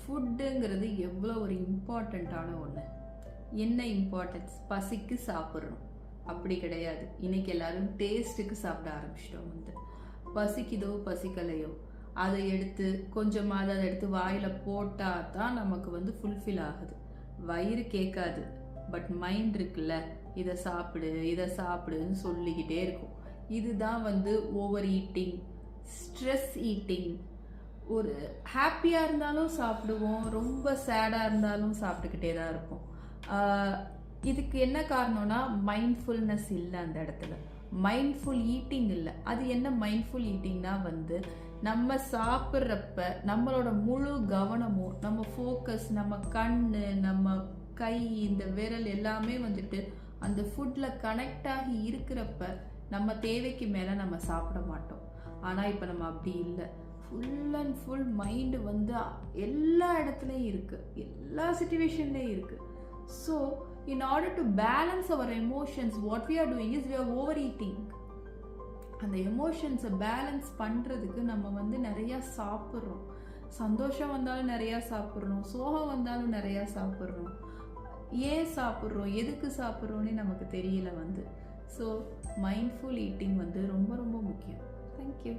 ஃபுட்டுங்கிறது எவ்வளோ ஒரு இம்பார்ட்டண்ட்டான ஒன்று. என்ன இம்பார்ட்டன்ஸ்? பசிக்கு சாப்பிட்றோம் அப்படி கிடையாது. இன்னைக்கு எல்லாரும் டேஸ்ட்டுக்கு சாப்பிட ஆரம்பிச்சிட்டோம். பசிக்குதோ பசிக்கலையோ அதை எடுத்து கொஞ்சமாக அதை எடுத்து வாயில் போட்டால் தான் நமக்கு ஃபுல்ஃபில் ஆகுது. வயிறு கேட்காது, பட் மைண்ட் இருக்குல்ல, இதை சாப்பிடுன்னு சொல்லிக்கிட்டே இருக்கும். இதுதான் ஓவர் ஈட்டிங், ஸ்ட்ரெஸ் ஈட்டிங். ஒரு ஹாப்பியாக இருந்தாலும் சாப்பிடுவோம், ரொம்ப சேடாக இருந்தாலும் சாப்பிட்டுக்கிட்டே தான் இருப்போம். இதுக்கு என்ன காரணம்னா மைண்ட்ஃபுல்னஸ் இல்லை. அந்த இடத்துல மைண்ட்ஃபுல் ஈட்டிங் இல்லை. அது என்ன மைண்ட்ஃபுல் ஈட்டிங்னா நம்ம சாப்பிட்றப்ப நம்மளோட முழு கவனமும், நம்ம ஃபோக்கஸ், நம்ம கண்ணு, நம்ம கை, இந்த விரல் எல்லாமே அந்த ஃபுட்டில் கனெக்ட் ஆகி இருக்கிறப்ப நம்ம தேவைக்கு மேலே நம்ம சாப்பிட மாட்டோம். ஆனால் இப்போ நம்ம அப்படி இல்லை. ஃபுல் அண்ட் ஃபுல் மைண்டு எல்லா இடத்துலையும் இருக்குது, எல்லா சிச்சுவேஷன்லேயும் இருக்குது. So in order to balance our emotions, what we are doing is we are overeating. அந்த எமோஷன்ஸை பேலன்ஸ் பண்ணுறதுக்கு நம்ம நிறையா சாப்பிட்றோம். சந்தோஷம் வந்தாலும் நிறையா சாப்பிட்றோம், சோகம் வந்தாலும் நிறையா சாப்பிட்றோம். ஏன் சாப்பிட்றோம், எதுக்கு சாப்பிட்றோன்னு நமக்கு தெரியல. ஸோ மைண்ட்ஃபுல் ஈட்டிங் ரொம்ப ரொம்ப முக்கியம். தேங்க்யூ.